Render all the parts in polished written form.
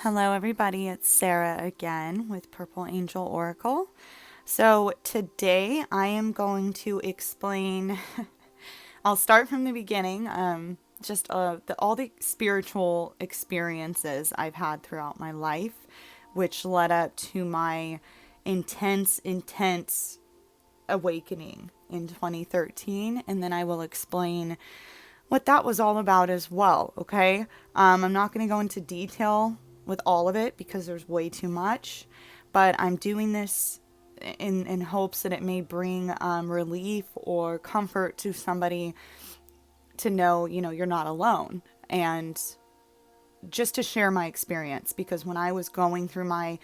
Hello, everybody. It's Sarah again with Purple Angel Oracle. So, today I am going to explain, I'll start from the beginning, all the spiritual experiences I've had throughout my life, which led up to my intense awakening in 2013. And then I will explain what that was all about as well, okay? I'm not going to go into detail with all of it because there's way too much, but I'm doing this in hopes that it may bring relief or comfort to somebody to know, you're not alone. And just to share my experience, because when I was going through my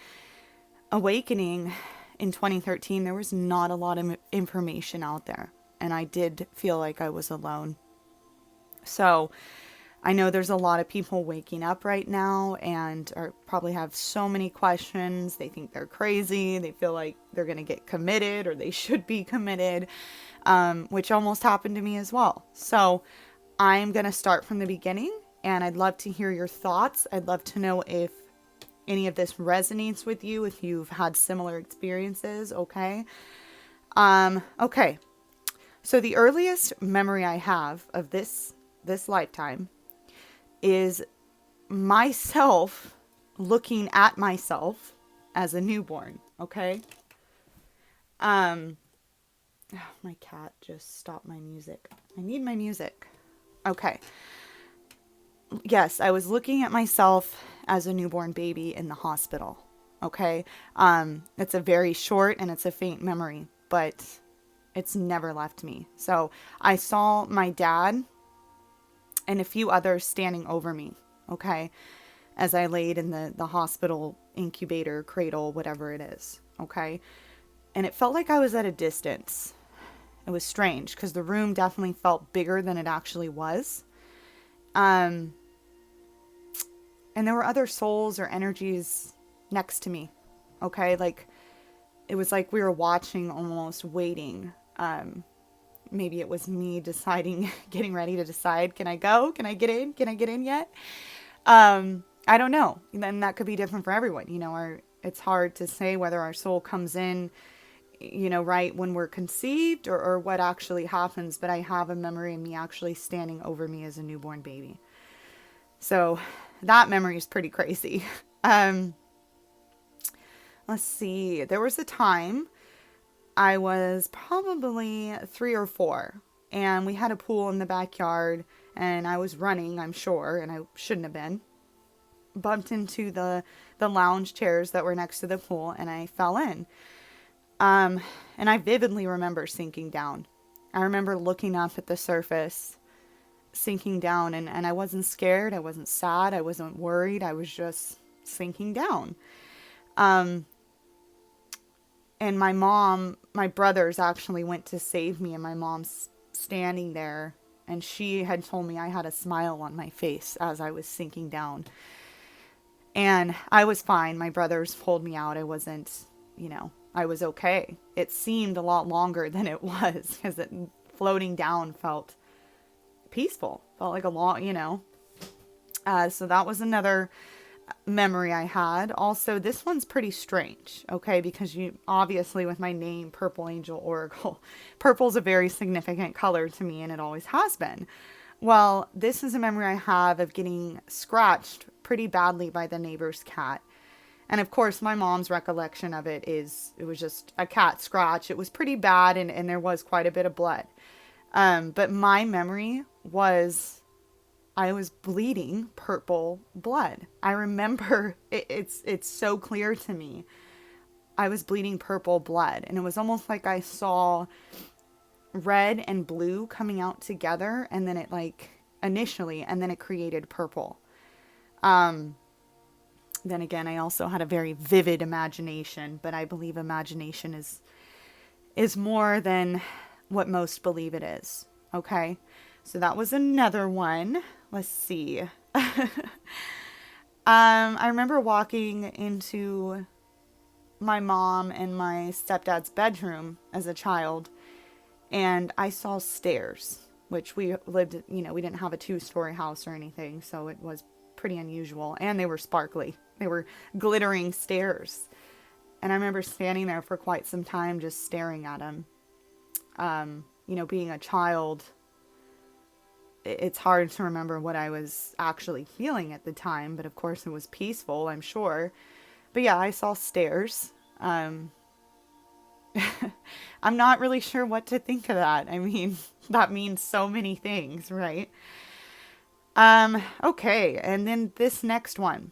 awakening in 2013, there was not a lot of information out there. And I did feel like I was alone. So I know there's a lot of people waking up right now and probably have so many questions. They think they're crazy. They feel like they're going to get committed or they should be committed, which almost happened to me as well. So I'm going to start from the beginning, and I'd love to hear your thoughts. I'd love to know if any of this resonates with you, if you've had similar experiences, okay? Okay. So the earliest memory I have of this lifetime is myself looking at myself as a newborn, okay? Oh, my cat just stopped my music. I need my music. Okay. Yes, I was looking at myself as a newborn baby in the hospital, okay? It's a very short and it's a faint memory, but it's never left me. So I saw my dad and a few others standing over me, okay, as I laid in the hospital incubator, cradle, whatever it is, okay? And it felt like I was at a distance. It was strange because the room definitely felt bigger than it actually was. And there were other souls or energies next to me, okay? Like, it was like we were watching, almost waiting. Maybe it was me deciding, getting ready to decide, can I go? Can I get in? Can I get in yet? I don't know. And then that could be different for everyone. It's hard to say whether our soul comes in, right when we're conceived or what actually happens. But I have a memory of me actually standing over me as a newborn baby. So that memory is pretty crazy. Let's see. There was a time I was probably 3 or 4, and we had a pool in the backyard, and I was running, I'm sure, and I shouldn't have been. Bumped into the lounge chairs that were next to the pool, and I fell in. And I vividly remember sinking down. I remember looking up at the surface, sinking down, and I wasn't scared, I wasn't sad, I wasn't worried, I was just sinking down. And my brothers actually went to save me, and my mom's standing there, and she had told me I had a smile on my face as I was sinking down. And I was fine. My brothers pulled me out. I wasn't, I was okay. It seemed a lot longer than it was because floating down felt peaceful. Felt like a long, so that was another memory I had. Also, this one's pretty strange, okay, because you obviously, with my name, Purple Angel Oracle, purple's a very significant color to me, and it always has been. Well, this is a memory I have of getting scratched pretty badly by the neighbor's cat. And of course, my mom's recollection of it is it was just a cat scratch. It was pretty bad, and there was quite a bit of blood. But my memory was I was bleeding purple blood. I remember it's so clear to me. I was bleeding purple blood, and it was almost like I saw red and blue coming out together, and then it initially, and then it created purple. Then again, I also had a very vivid imagination, but I believe imagination is more than what most believe it is. Okay? So that was another one. Let's see. I remember walking into my mom and my stepdad's bedroom as a child, and I saw stairs, which we lived, we didn't have a 2-story house or anything, so it was pretty unusual. And they were sparkly. They were glittering stairs. And I remember standing there for quite some time just staring at them. You know, being a child, it's hard to remember what I was actually feeling at the time. But of course it was peaceful, I'm sure. But yeah, I saw stairs. I'm not really sure what to think of that. I mean, that means so many things, right? Okay, and then this next one,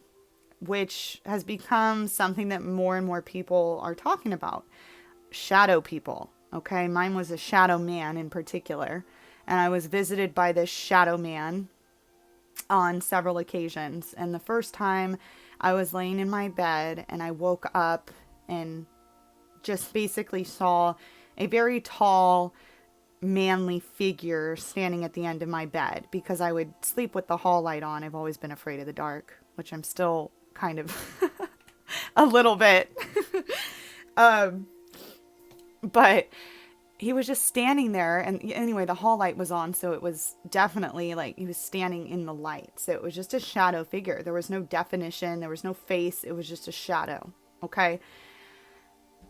which has become something that more and more people are talking about. Shadow people, okay? Mine was a shadow man in particular, and I was visited by this shadow man on several occasions. And the first time I was laying in my bed and I woke up and just basically saw a very tall, manly figure standing at the end of my bed, because I would sleep with the hall light on. I've always been afraid of the dark, which I'm still kind of a little bit. But he was just standing there, and anyway, the hall light was on, so it was definitely like he was standing in the light. So it was just a shadow figure. There was no definition, there was no face, it was just a shadow. Okay.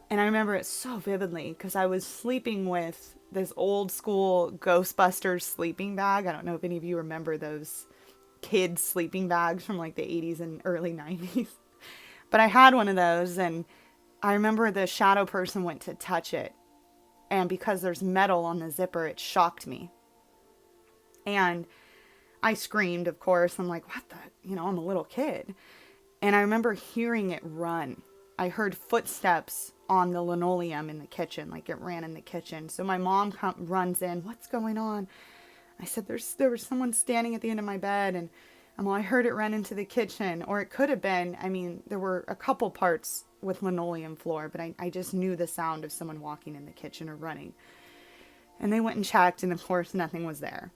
And I remember it so vividly because I was sleeping with this old school Ghostbusters sleeping bag. I don't know if any of you remember those kids sleeping bags from like the 80s and early 90s. But I had one of those, and I remember the shadow person went to touch it. And because there's metal on the zipper, it shocked me. And I screamed, of course. I'm like, what the? You know, I'm a little kid. And I remember hearing it run. I heard footsteps on the linoleum in the kitchen, like it ran in the kitchen. So my mom runs in. What's going on? I said, there was someone standing at the end of my bed, and well, I heard it run into the kitchen. Or it could have been, I mean, there were a couple parts with linoleum floor, but I just knew the sound of someone walking in the kitchen or running. And they went and checked, and of course nothing was there.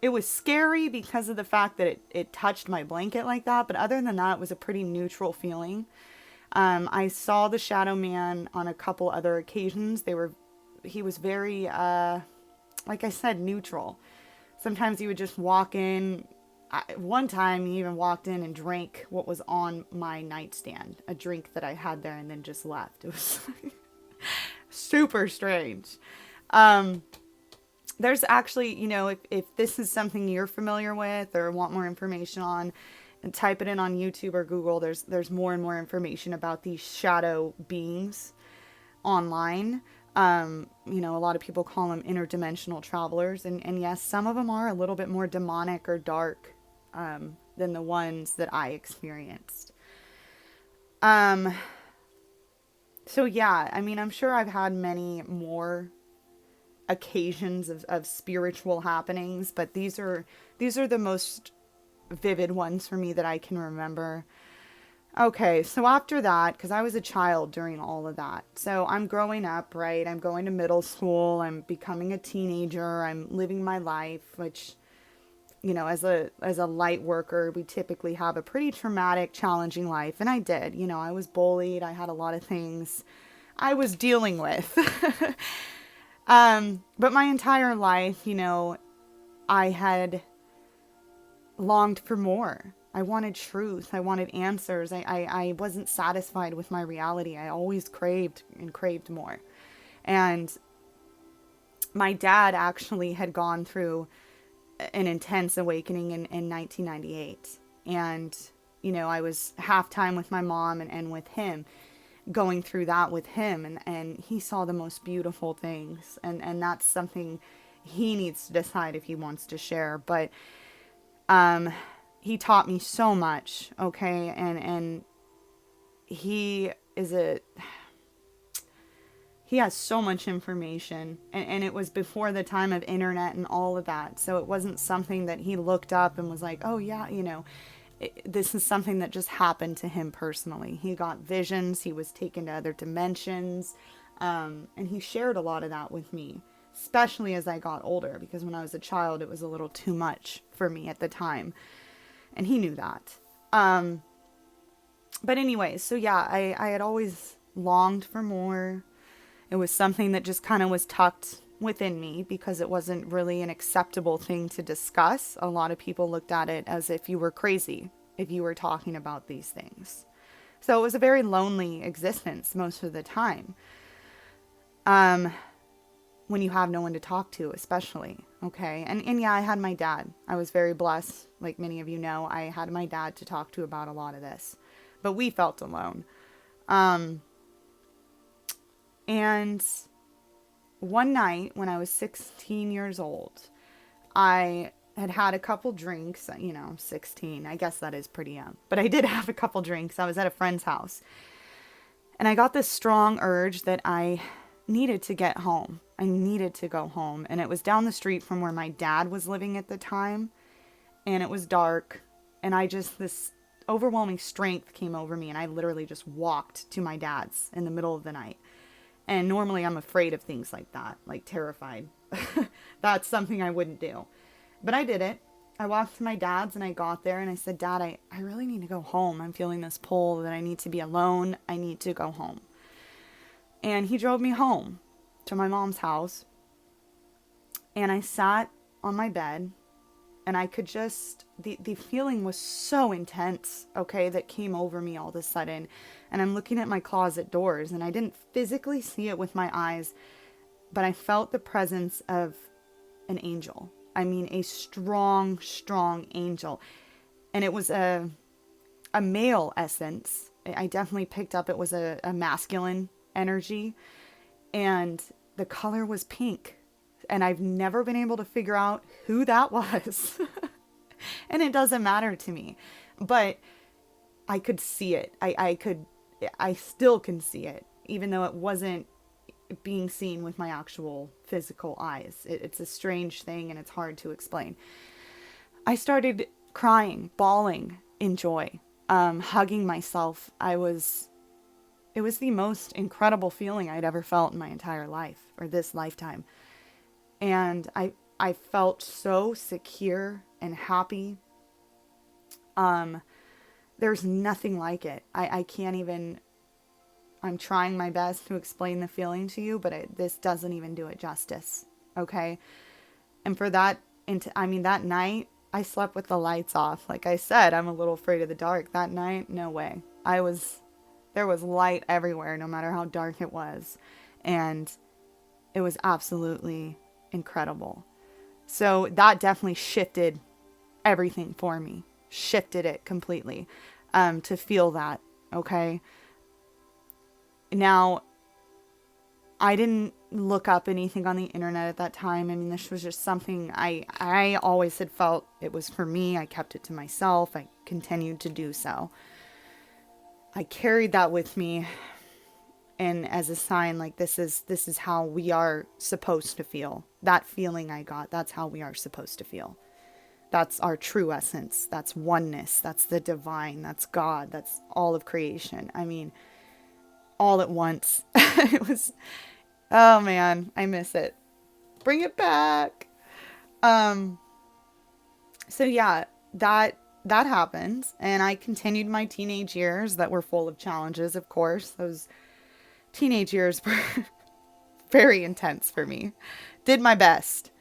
It was scary because of the fact that it touched my blanket like that, but other than that, it was a pretty neutral feeling. I saw the shadow man on a couple other occasions. He was very, like I said, neutral. Sometimes he would just walk in. One time he even walked in and drank what was on my nightstand, a drink that I had there, and then just left. It was super strange. There's actually, you know, if this is something you're familiar with or want more information on, and type it in on YouTube or Google, there's more and more information about these shadow beings online. You know, a lot of people call them interdimensional travelers. And yes, some of them are a little bit more demonic or dark than the ones that I experienced. So yeah, I mean, I'm sure I've had many more occasions of spiritual happenings, but these are the most vivid ones for me that I can remember. Okay, so after that, because I was a child during all of that, so I'm growing up, right? I'm going to middle school, I'm becoming a teenager, I'm living my life, which, you know, as a light worker, we typically have a pretty traumatic, challenging life, and I did. You know, I was bullied, I had a lot of things I was dealing with. But my entire life, you know, I had longed for more. I wanted truth. I wanted answers. I wasn't satisfied with my reality. I always craved and craved more. And my dad actually had gone through an intense awakening in 1998. And, you know, I was half-time with my mom and with him, going through that with him. And he saw the most beautiful things. And that's something he needs to decide if he wants to share. But he taught me so much, okay? And he has so much information, and it was before the time of internet and all of that. So it wasn't something that he looked up and was like, oh yeah, you know, this is something that just happened to him personally. He got visions, he was taken to other dimensions, and he shared a lot of that with me, especially as I got older, because when I was a child, it was a little too much for me at the time. And he knew that. But anyway, so yeah, I had always longed for more. It was something that just kind of was tucked within me because it wasn't really an acceptable thing to discuss. A lot of people looked at it as if you were crazy if you were talking about these things. So it was a very lonely existence most of the time. When you have no one to talk to, especially. Okay. And yeah, I had my dad. I was very blessed. Like many of you know, I had my dad to talk to about a lot of this, but we felt alone. And one night when I was 16 years old, I had a couple drinks, 16. I guess that is pretty young, but I did have a couple drinks. I was at a friend's house and I got this strong urge that I needed to get home. I needed to go home. And it was down the street from where my dad was living at the time. And it was dark. And this overwhelming strength came over me. And I literally just walked to my dad's in the middle of the night. And normally I'm afraid of things like that, like terrified. That's something I wouldn't do. But I did it. I walked to my dad's and I got there and I said, Dad, I really need to go home. I'm feeling this pull that I need to be alone. I need to go home. And he drove me home to my mom's house. And I sat on my bed and I could just, the feeling was so intense, okay, that came over me all of a sudden. And I'm looking at my closet doors and I didn't physically see it with my eyes, but I felt the presence of an angel. I mean, a strong, strong angel. And it was a male essence. I definitely picked up it was a masculine energy. And the color was pink. And I've never been able to figure out who that was. And it doesn't matter to me. But I could see it. I still can see it. Even though it wasn't being seen with my actual physical eyes. It's a strange thing and it's hard to explain. I started crying, bawling in joy, hugging myself. It was the most incredible feeling I'd ever felt in my entire life, or this lifetime. And I felt so secure and happy. There's nothing like it. I can't even, I'm trying my best to explain the feeling to you, but this doesn't even do it justice. Okay. And for that, that night I slept with the lights off. Like I said, I'm a little afraid of the dark. That night, no way. There was light everywhere, no matter how dark it was. And it was absolutely incredible. So that definitely shifted everything for me. Shifted it completely. To feel that. Okay. Now, I didn't look up anything on the internet at that time. I mean, this was just something I always had felt it was for me. I kept it to myself. I continued to do so. I carried that with me, and as a sign, like this is how we are supposed to feel. That feeling I got, that's how we are supposed to feel. That's our true essence. That's oneness. That's the divine. That's God. That's all of creation. I mean, all at once. It was, oh man, I miss it. Bring it back. So yeah, that happened, and I continued my teenage years that were full of challenges, of course. Those teenage years were very intense for me. Did my best.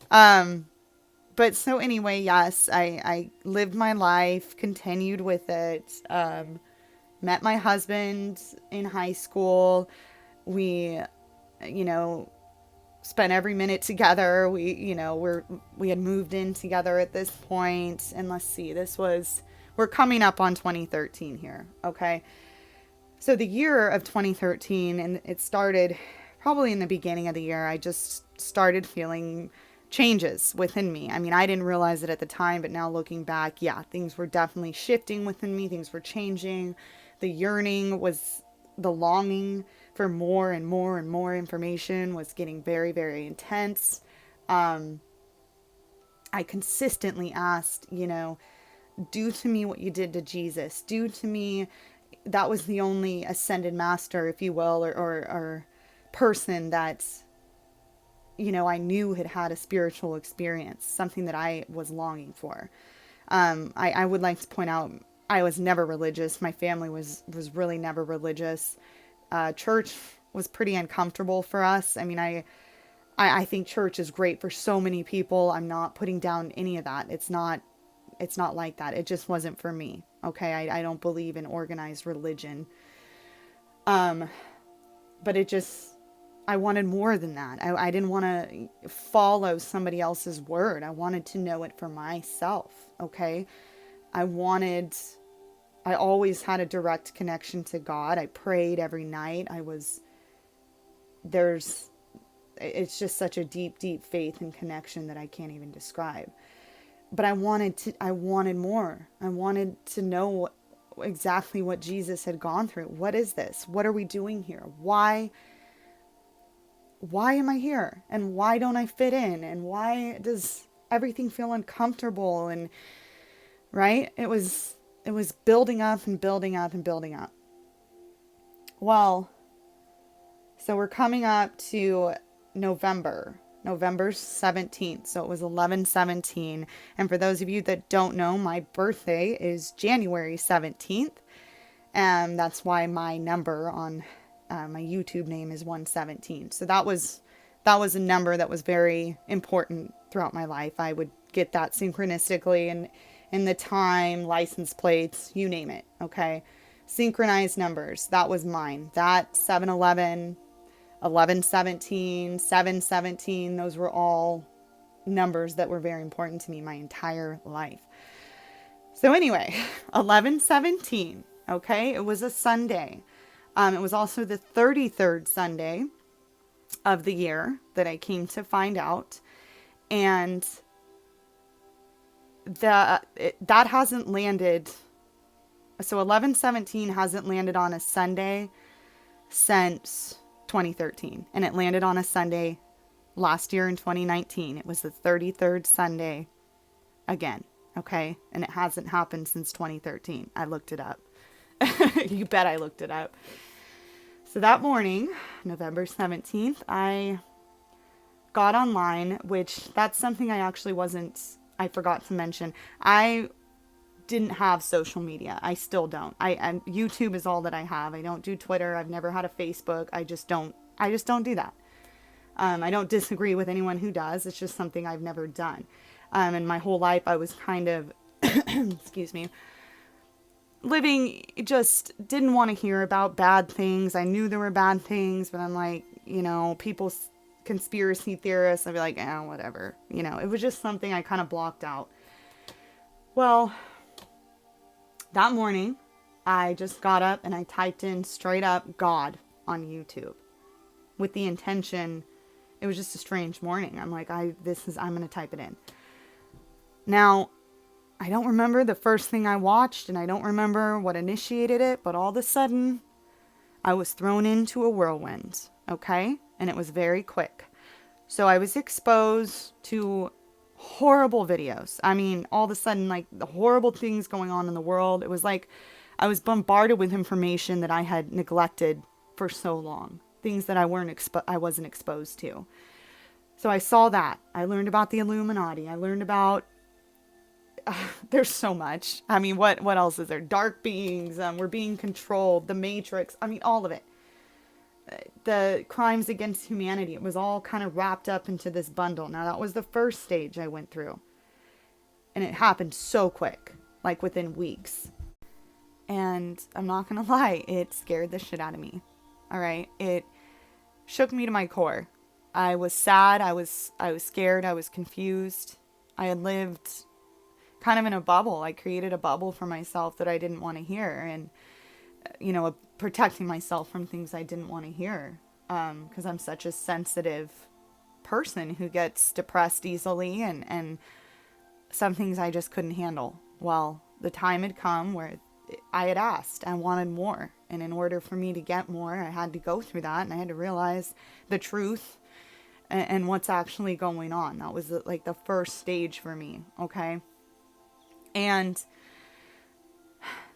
But so anyway, yes, I lived my life, continued with it, met my husband in high school. We, spent every minute together. We had moved in together at this point. And let's see, we're coming up on 2013 here. Okay. So the year of 2013, and it started probably in the beginning of the year, I just started feeling changes within me. I mean, I didn't realize it at the time, but now looking back, yeah, things were definitely shifting within me. Things were changing. The yearning was, the longing for more and more and more information was getting very, very intense. I consistently asked, do to me what you did to Jesus. Do to me. That was the only ascended master, if you will, or person that, I knew had a spiritual experience, something that I was longing for. I would like to point out, I was never religious. My family was really never religious. Church was pretty uncomfortable for us. I mean, I think church is great for so many people. I'm not putting down any of that. It's not like that. It just wasn't for me. Okay. I don't believe in organized religion. But I wanted more than that. I didn't want to follow somebody else's word. I wanted to know it for myself. Okay. I always had a direct connection to God. I prayed every night. It's just such a deep, deep faith and connection that I can't even describe. But I wanted more. I wanted to know exactly what Jesus had gone through. What is this? What are we doing here? Why am I here? And why don't I fit in? And why does everything feel uncomfortable? And right? It was building up and building up and building up. Well, so we're coming up to November 17th. So it was 11/17. And for those of you that don't know, my birthday is January 17th. And that's why my number on my YouTube name is 117. So that was a number that was very important throughout my life. I would get that synchronistically and in the time, license plates, you name it. Okay. Synchronized numbers. That was mine. That 7/11, 11/17, 7/17, those were all numbers that were very important to me my entire life. So anyway, 11/17, okay, it was a Sunday. It was also the 33rd Sunday of the year that I came to find out. And that hasn't landed. So 11/17 hasn't landed on a Sunday since 2013. And it landed on a Sunday last year in 2019. It was the 33rd Sunday again. Okay. And it hasn't happened since 2013. I looked it up. You bet I looked it up. So that morning, November 17th, I got online, which that's something I forgot to mention. I didn't have social media. I still don't. And YouTube is all that I have. I don't do Twitter. I've never had a Facebook. I just don't do that. I don't disagree with anyone who does. It's just something I've never done. And my whole life I was kind of, excuse me, just didn't want to hear about bad things. I knew there were bad things, but I'm like, people's conspiracy theorists, I'd be like, whatever. It was just something I kind of blocked out. Well, that morning, I just got up and I typed in straight up God on YouTube with the intention. It was just a strange morning. I'm like, I'm going to type it in. Now, I don't remember the first thing I watched and I don't remember what initiated it, but all of a sudden I was thrown into a whirlwind. Okay. And it was very quick. So I was exposed to horrible videos. I mean, all of a sudden, like the horrible things going on in the world. It was like I was bombarded with information that I had neglected for so long. Things that I wasn't exposed to. So I saw that. I learned about the Illuminati. I learned about there's so much. I mean, what else is there? Dark beings. We're being controlled. The Matrix. I mean, all of it. The crimes against humanity. It was all kind of wrapped up into this bundle. Now, that was the first stage I went through. And it happened so quick. Like within weeks. And I'm not going to lie. It scared the shit out of me. All right. It shook me to my core. I was sad. I was scared. I was confused. I had lived kind of in a bubble. I created a bubble for myself that I didn't want to hear. And, protecting myself from things I didn't want to hear. Because I'm such a sensitive person who gets depressed easily. And some things I just couldn't handle. Well, the time had come where I had asked. I wanted more. And in order for me to get more, I had to go through that. And I had to realize the truth and what's actually going on. That was like the first stage for me. Okay. And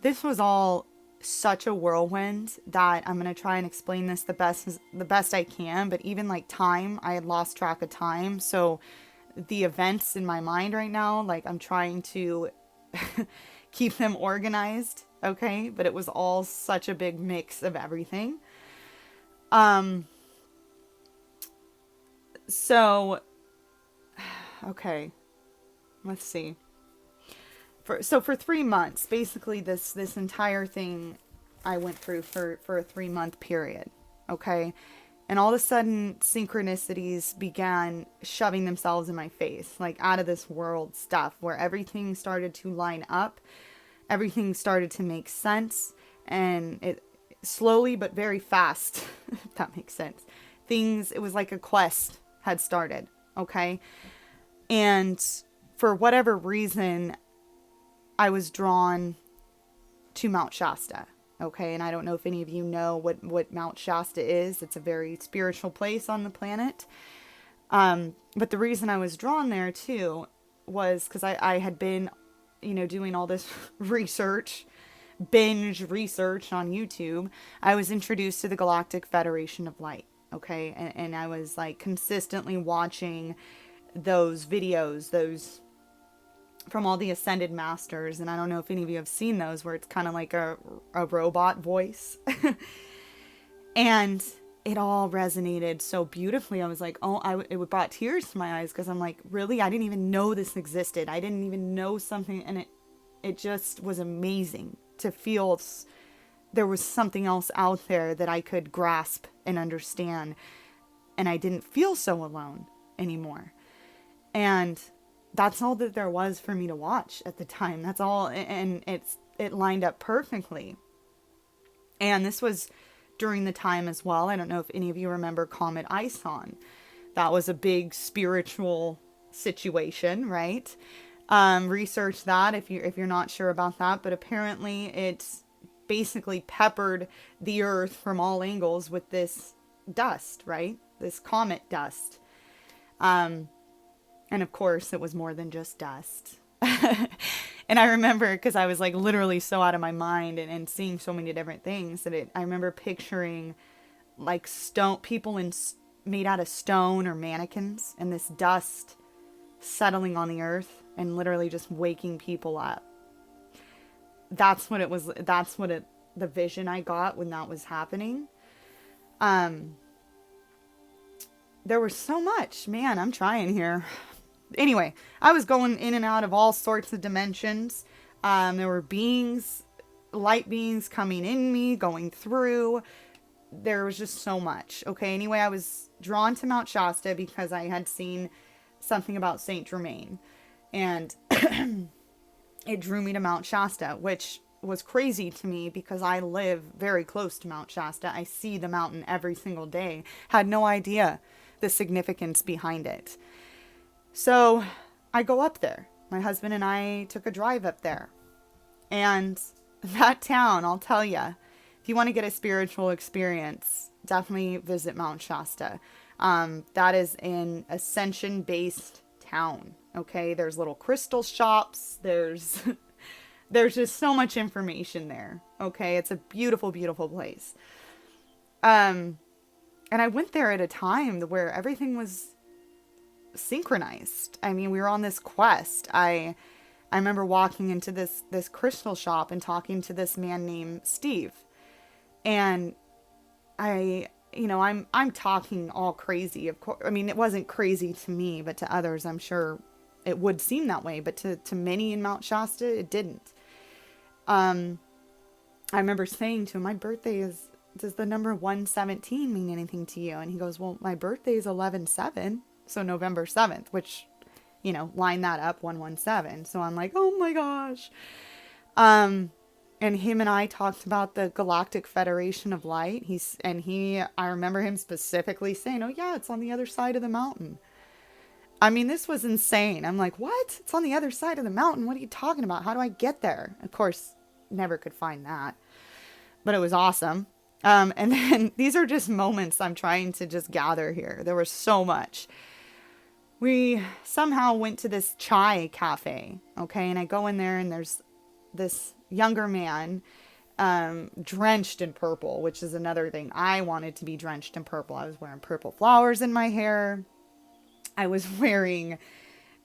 this was all such a whirlwind that I'm going to try and explain this the best I can. But even like time, I had lost track of time. So the events in my mind right now, like I'm trying to keep them organized. Okay. But it was all such a big So, okay, let's see. For 3 months, basically this entire thing I went through for a 3 month period. Okay. And all of a sudden, synchronicities began shoving themselves in my face, like out of this world stuff, where everything started to line up, everything started to make sense, and it slowly but very fast, if that makes sense. It was like a quest had started, okay? And for whatever reason, I was drawn to Mount Shasta. Okay, and I don't know if any of you know what Mount Shasta is. It's a very spiritual place on the planet. But the reason I was drawn there too was because I had been, doing all this research, binge research on YouTube. I was introduced to the Galactic Federation of Light. Okay, and I was like consistently watching those videos, from all the ascended masters, and I don't know if any of you have seen those, where it's kind of like a robot voice. And it all resonated so beautifully. I was like, it brought tears to my eyes, because I'm like, really? I didn't even know this existed. I didn't even know something, and it just was amazing to feel there was something else out there that I could grasp and understand, and I didn't feel so alone anymore. And that's all that there was for me to watch at the time. That's all. And it lined up perfectly. And this was during the time as well. I don't know if any of you remember Comet Ison. That was a big spiritual situation, right? Research that if you're not sure about that. But apparently it's basically peppered the earth from all angles with this dust, right? This comet dust. And of course, it was more than just dust. And I remember, because I was like literally so out of my mind and seeing so many different things, that I remember picturing like people made out of stone or mannequins, and this dust settling on the earth and literally just waking people up. That's what it was. The vision I got when that was happening. There was so much, man, I'm trying here. Anyway, I was going in and out of all sorts of dimensions. There were light beings coming in me, going through. There was just so much. Okay, anyway, I was drawn to Mount Shasta because I had seen something about Saint Germain. And it drew me to Mount Shasta, which was crazy to me because I live very close to Mount Shasta. I see the mountain every single day. Had no idea the significance behind it. So I go up there. My husband and I took a drive up there. And that town, I'll tell you, if you want to get a spiritual experience, definitely visit Mount Shasta. That is an ascension-based town. Okay, there's little crystal shops. There's just so much information there. Okay, it's a beautiful, beautiful place. And I went there at a time where everything was synchronized. I mean, we were on this quest. I remember walking into this crystal shop and talking to this man named Steve. And I'm talking all crazy, of course. I mean, it wasn't crazy to me, but to others, I'm sure it would seem that way. But to many in Mount Shasta, it didn't. I remember saying to him, my birthday does the number 117 mean anything to you? And he goes, well, my birthday is 11/7. So November 7th, which, line that up, 117. So I'm like, oh my gosh. And him and I talked about the Galactic Federation of Light. I remember him specifically saying, oh yeah, it's on the other side of the mountain. I mean, this was insane. I'm like, what? It's on the other side of the mountain. What are you talking about? How do I get there? Of course, never could find that, but it was awesome. And then these are just moments I'm trying to just gather here. There was so much. We somehow went to this chai cafe, okay? And I go in there and there's this younger man, drenched in purple, which is another thing. I wanted to be drenched in purple. I was wearing purple flowers in my hair. I was wearing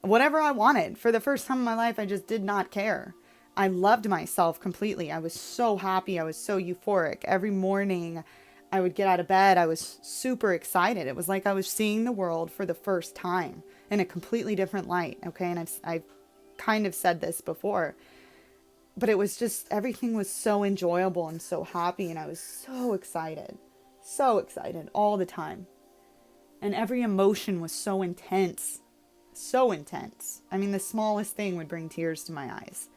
whatever I wanted. For the first time in my life, I just did not care. I loved myself completely. I was so happy. I was so euphoric. Every morning I would get out of bed. I was super excited. It was like I was seeing the world for the first time in a completely different light. Okay. And I've kind of said this before, but it was just, everything was so enjoyable and so happy. And I was so excited all the time. And every emotion was so intense, so intense. I mean, the smallest thing would bring tears to my eyes.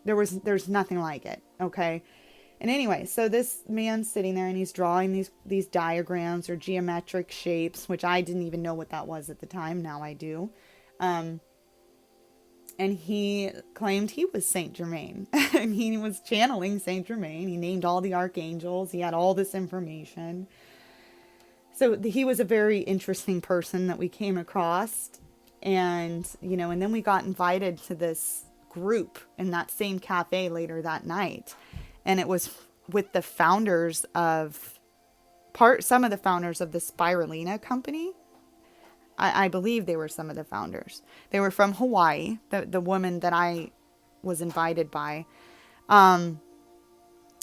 There's nothing like it. Okay. And anyway, so this man's sitting there and he's drawing these diagrams or geometric shapes, which I didn't even know what that was at the time. Now I do. And he claimed he was Saint Germain and he was channeling Saint Germain. He named all the archangels. He had all this information. So he was a very interesting person that we came across. And, you know, and then we got invited to this group in that same cafe later that night. And it was with the founders of some of the founders of the Spirulina company. I believe they were some of the founders. They were from Hawaii, the woman that I was invited by. And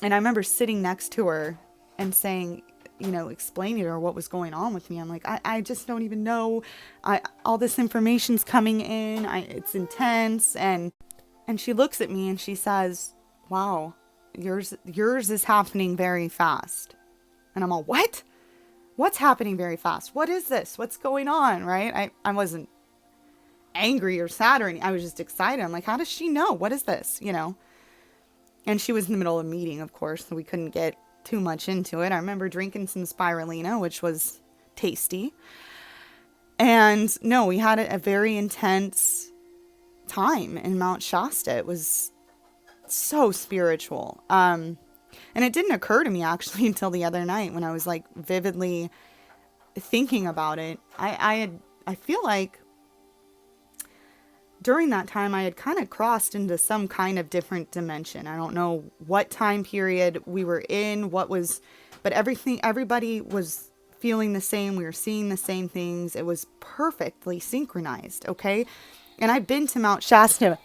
I remember sitting next to her and saying, you know, explaining to her what was going on with me. I'm like, I just don't even know. All this information's coming in. It's intense. And she looks at me and she says, wow, yours is happening very fast. And I'm all, what? What's happening very fast? What is this? What's going on? Right? I wasn't angry or sad or anything. I was just excited. I'm like, how does she know? What is this? You know? And she was in the middle of a meeting, of course, so we couldn't get too much into it. I remember drinking some spirulina, which was tasty. And no, we had a very intense time in Mount Shasta. It was so spiritual. And it didn't occur to me actually until the other night when I was like vividly thinking about it. I feel like during that time I had kind of crossed into some kind of different dimension. I don't know what time period we were in, but everybody was feeling the same. We were seeing the same things. It was perfectly synchronized. Okay. And I've been to Mount Shasta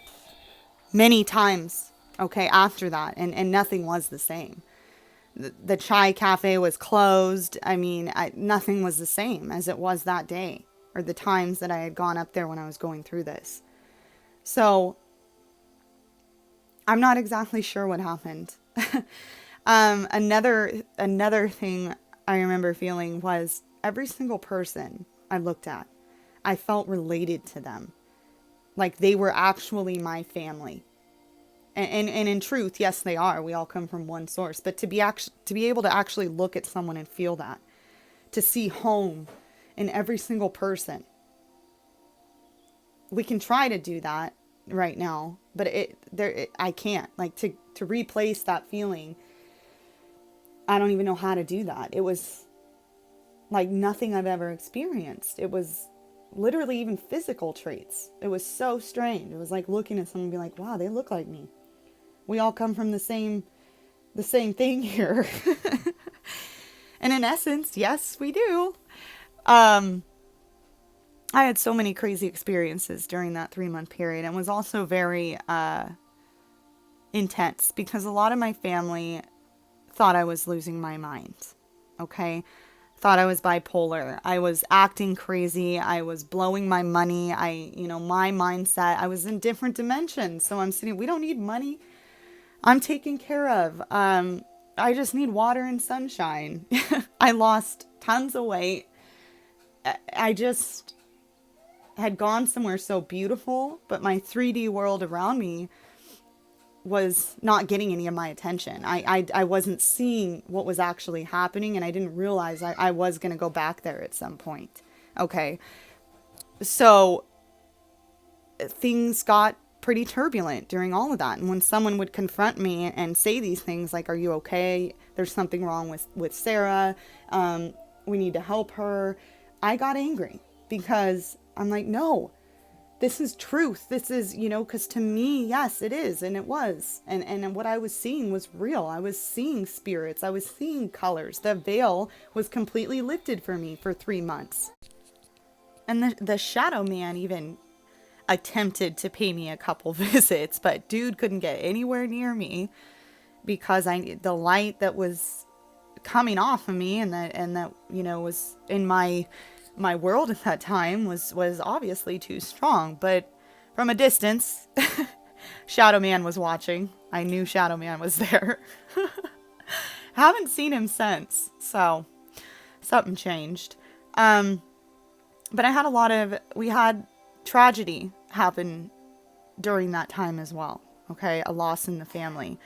many times. Okay, after that, and nothing was the same. The chai cafe was closed. I mean, nothing was the same as it was that day, or the times that I had gone up there when I was going through this. So, I'm not exactly sure what happened. Another thing I remember feeling was every single person I looked at, I felt related to them. Like they were actually my family. And in truth, yes, they are. We all come from one source. But to be able to actually look at someone and feel that, to see home in every single person, we can try to do that right now, but I can't. Like to replace that feeling, I don't even know how to do that. It was like nothing I've ever experienced. It was literally even physical traits. It was so strange. It was like looking at someone and be like, wow, they look like me. We all come from the same thing here. And in essence, yes, we do. I had so many crazy experiences during that 3-month period, and was also very intense because a lot of my family thought I was losing my mind. Okay? Thought I was bipolar. I was acting crazy. I was blowing my money. My mindset, I was in different dimensions. So I'm sitting, we don't need money. I'm taken care of. I just need water and sunshine. I lost tons of weight. I just had gone somewhere so beautiful, but my 3D world around me was not getting any of my attention. I wasn't seeing what was actually happening, and I didn't realize I was going to go back there at some point. Okay. So things got pretty turbulent during all of that. And when someone would confront me and say these things like, are you okay? There's something wrong with Sarah. We need to help her. I got angry because I'm like, no, this is truth. This is, because to me, yes, it is. And it was. And what I was seeing was real. I was seeing spirits. I was seeing colors. The veil was completely lifted for me for 3 months. And the shadow man even attempted to pay me a couple visits, but dude couldn't get anywhere near me because the light that was coming off of me, and that was in my world at that time was obviously too strong. But from a distance, Shadow Man was watching. I knew Shadow Man was there. Haven't seen him since, so something changed. But we had tragedy happen during that time as well. Okay, a loss in the family.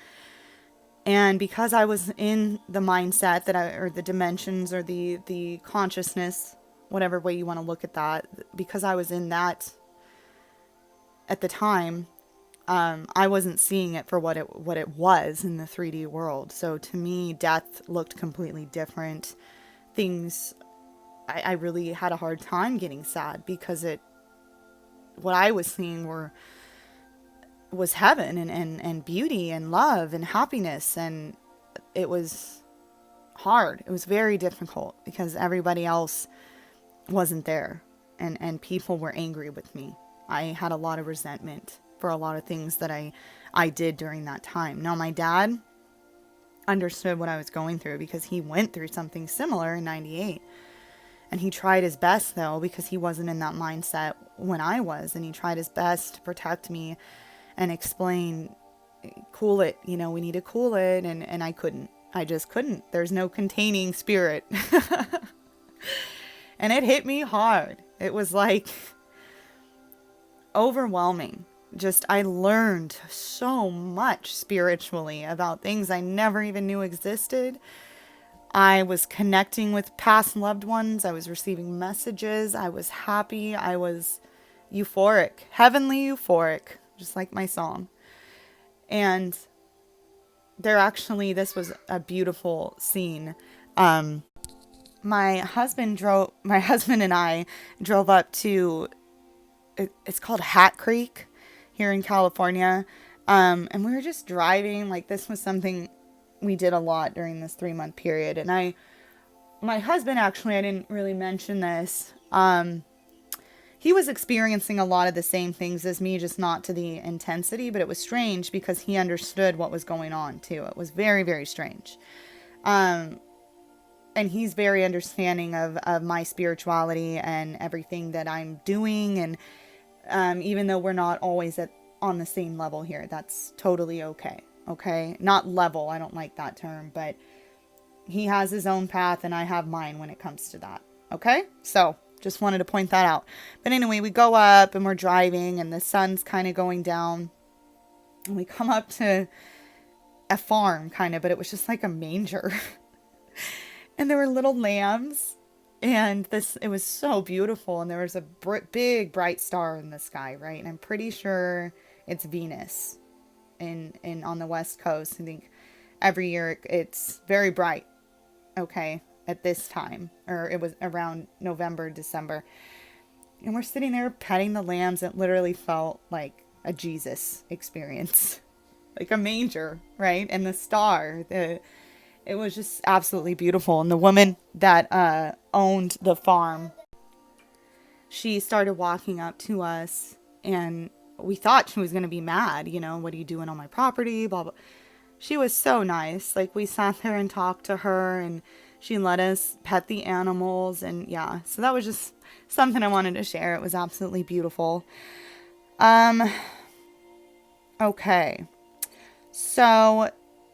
And because I was in the mindset or the dimensions, or the consciousness, whatever way you want to look at that, because I was in that at the time, I wasn't seeing it for what it was in the 3D world. So to me, death looked completely different. Things, I really had a hard time getting sad, because what I was seeing was heaven and beauty and love and happiness. And it was hard. It was very difficult, because everybody else wasn't there, and people were angry with me. I had a lot of resentment for a lot of things that I did during that time. Now, my dad understood what I was going through, because he went through something similar in 98. And he tried his best, though, because he wasn't in that mindset when I was. And he tried his best to protect me and explain, cool it, we need to cool it. And I couldn't. I just couldn't. There's no containing spirit. And it hit me hard. It was like overwhelming. Just, I learned so much spiritually about things I never even knew existed. I was connecting with past loved ones. I was receiving messages. I was happy. I was euphoric, heavenly euphoric, just like my song. And this was a beautiful scene. My husband and I drove up to, it's called Hat Creek here in California. And we were just driving. Like, this was something we did a lot during this 3-month period. And my husband, actually, I didn't really mention this. He was experiencing a lot of the same things as me, just not to the intensity, but it was strange because he understood what was going on too. It was very, very strange. And he's very understanding of my spirituality and everything that I'm doing. And even though we're not always on the same level here, that's totally okay. Okay? Not level, I don't like that term, but he has his own path and I have mine when it comes to that. Okay? So, just wanted to point that out. But anyway, we go up and we're driving and the sun's kind of going down. And we come up to a farm, kind of, but it was just like a manger. And there were little lambs, and it was so beautiful. And there was a big bright star in the sky, right? And I'm pretty sure it's Venus on the West Coast. I think every year it's very bright. Okay, at this time, or it was around November, December. And we're sitting there petting the lambs. It literally felt like a Jesus experience, like a manger, right? And the star, it was just absolutely beautiful. And the woman that owned the farm, she started walking up to us, and we thought she was going to be mad. What are you doing on my property? Blah, blah. She was so nice. Like, we sat there and talked to her, and she let us pet the animals. And yeah, so that was just something I wanted to share. It was absolutely beautiful. Okay. So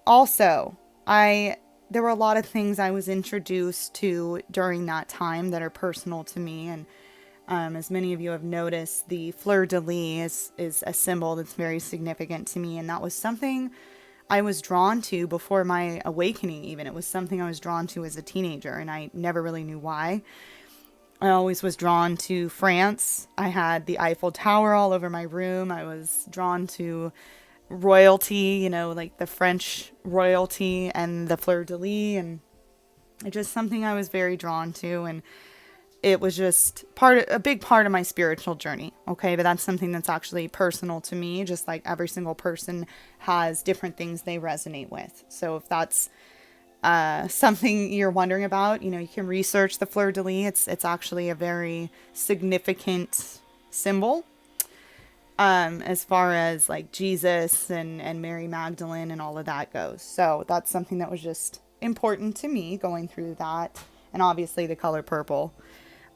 also, there were a lot of things I was introduced to during that time that are personal to me. And as many of you have noticed, the fleur-de-lis is a symbol that's very significant to me. And that was something I was drawn to before my awakening even. It was something I was drawn to as a teenager, and I never really knew why. I always was drawn to France. I had the Eiffel Tower all over my room. I was drawn to royalty, like the French royalty and the fleur-de-lis, and it's just something I was very drawn to, and it was just a big part of my spiritual journey. Okay, but that's something that's actually personal to me, just like every single person has different things they resonate with. So if that's something you're wondering about, you can research the fleur-de-lis. It's actually a very significant symbol. As far as like Jesus and Mary Magdalene and all of that goes. So that's something that was just important to me going through that. And obviously the color purple,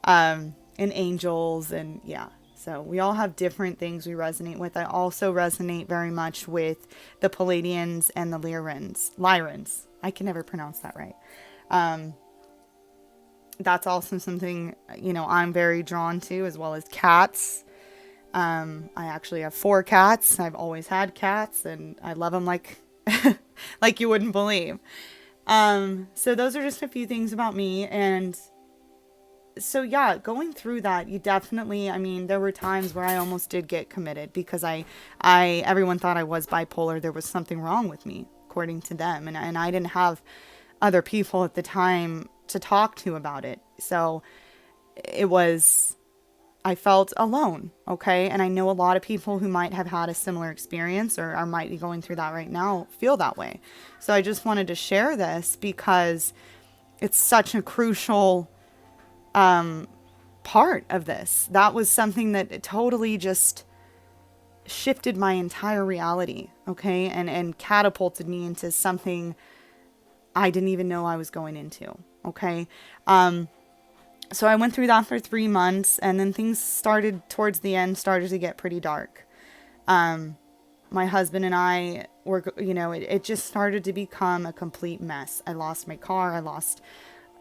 and angels, and yeah. So we all have different things we resonate with. I also resonate very much with the Palladians and the Lyrans. I can never pronounce that right. That's also something, I'm very drawn to, as well as cats. I actually have 4 cats. I've always had cats, and I love them like, like you wouldn't believe. So those are just a few things about me. And so yeah, going through that, you definitely, there were times where I almost did get committed because everyone thought I was bipolar. There was something wrong with me, according to them. And I didn't have other people at the time to talk to about it. So I felt alone. Okay. And I know a lot of people who might have had a similar experience or might be going through that right now feel that way. So I just wanted to share this because it's such a crucial part of this. That was something that totally just shifted my entire reality, okay, and catapulted me into something I didn't even know I was going into, okay. So I went through that for 3 months, and then things towards the end started to get pretty dark. My husband and I were, it just started to become a complete mess. I lost my car. I lost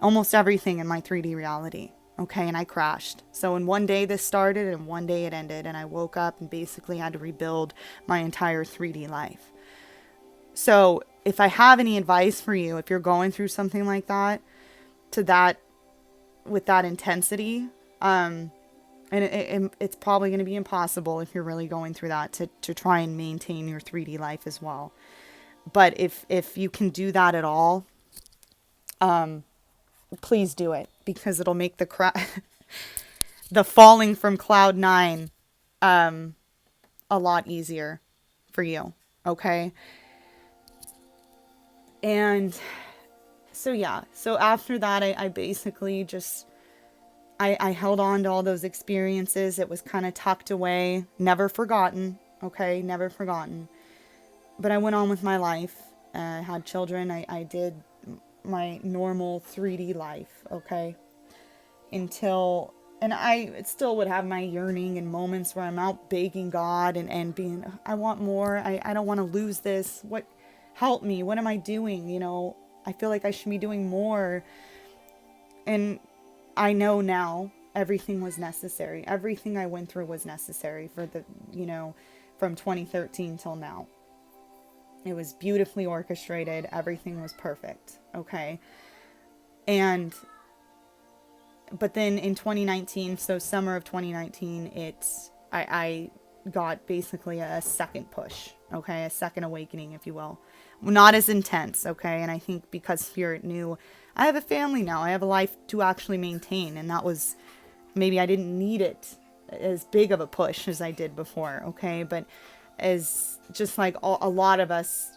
almost everything in my 3D reality. Okay. And I crashed. So in one day this started and one day it ended, and I woke up and basically had to rebuild my entire 3D life. So if I have any advice for you, if you're going through something like that, with that intensity, and it's probably going to be impossible if you're really going through that to try and maintain your 3D life as well. But if you can do that at all, please do it, because it'll make the falling from cloud 9 a lot easier for you. Okay. And so yeah, so after that, I basically just I held on to all those experiences. It was kind of tucked away, never forgotten. Okay, never forgotten. But I went on with my life. I had children. I did my normal 3D life. Okay, and I still would have my yearning and moments where I'm out begging God and being, I want more. I don't want to lose this. Help me. What am I doing? I feel like I should be doing more. And I know now everything was necessary. Everything I went through was necessary for from 2013 till now. It was beautifully orchestrated. Everything was perfect. Okay. But then in 2019, so summer of 2019, I got basically a second push. Okay. A second awakening, if you will. Not as intense. Okay. And I think because Spirit knew I have a family now, I have a life to actually maintain. And that was, maybe I didn't need it as big of a push as I did before. Okay. But as just like a lot of us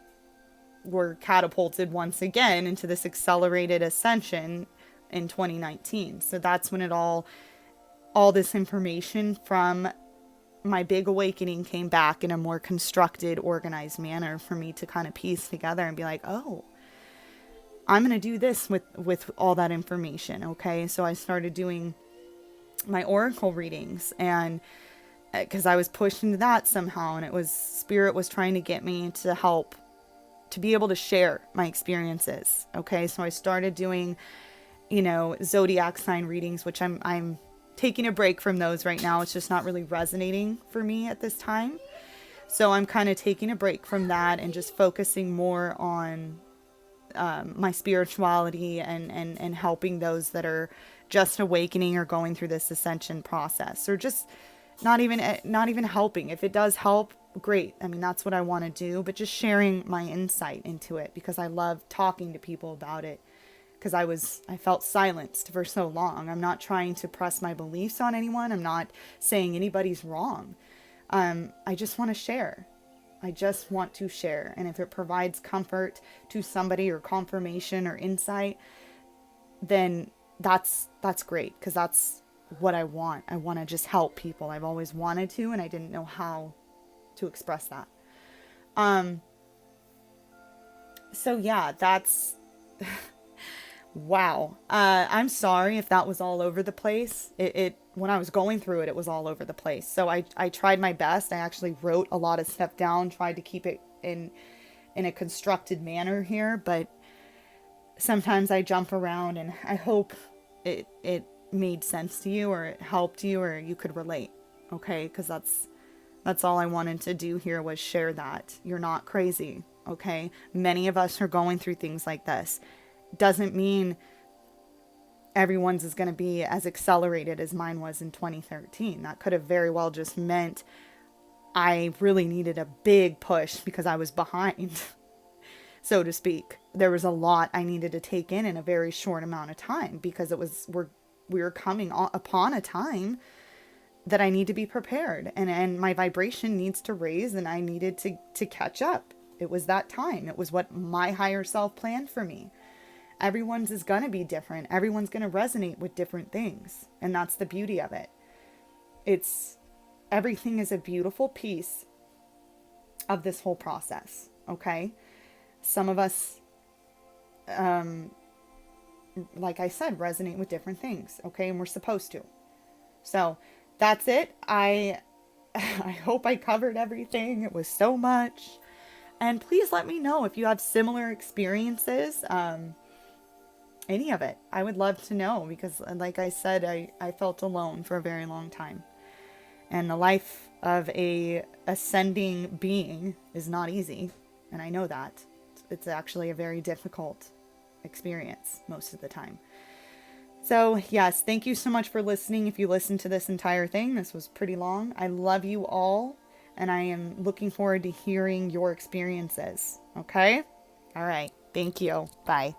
were catapulted once again into this accelerated ascension in 2019. So that's when all this information from my big awakening came back in a more constructed, organized manner for me to kind of piece together and be like, oh, I'm going to do this with all that information. Okay. So I started doing my oracle readings, and because I was pushed into that somehow, and Spirit was trying to get me to help to be able to share my experiences. Okay. So I started doing, zodiac sign readings, which I'm taking a break from those right now. It's just not really resonating for me at this time. So I'm kind of taking a break from that and just focusing more on my spirituality and helping those that are just awakening or going through this ascension process, or just not even helping. If it does help, great. That's what I want to do, but just sharing my insight into it, because I love talking to people about it, because I felt silenced for so long. I'm not trying to press my beliefs on anyone. I'm not saying anybody's wrong. I just want to share. I just want to share. And if it provides comfort to somebody or confirmation or insight, then that's great, because that's what I want. I want to just help people. I've always wanted to, and I didn't know how to express that. So yeah, that's Wow. I'm sorry if that was all over the place. When I was going through it, it was all over the place. So I tried my best. I actually wrote a lot of stuff down, tried to keep it in a constructed manner here, but sometimes I jump around, and I hope it made sense to you, or it helped you, or you could relate. Okay? Because that's all I wanted to do here, was share that. You're not crazy. Okay? Many of us are going through things like this. Doesn't mean everyone's is going to be as accelerated as mine was in 2013. That could have very well just meant I really needed a big push because I was behind, so to speak. There was a lot I needed to take in a very short amount of time, because we were coming upon a time that I need to be prepared, and my vibration needs to raise, and I needed to catch up. It was that time. It was what my higher self planned for me. Everyone's is going to be different. Everyone's going to resonate with different things. And that's the beauty of it. Everything is a beautiful piece of this whole process. Okay. Some of us, like I said, resonate with different things. Okay. And we're supposed to. So that's it. I hope I covered everything. It was so much. And please let me know if you have similar experiences. Any of it. I would love to know, because like I said, I felt alone for a very long time. And the life of a ascending being is not easy. And I know that. It's actually a very difficult experience most of the time. So yes, thank you so much for listening. If you listened to this entire thing, this was pretty long. I love you all, and I am looking forward to hearing your experiences. Okay? All right. Thank you. Bye.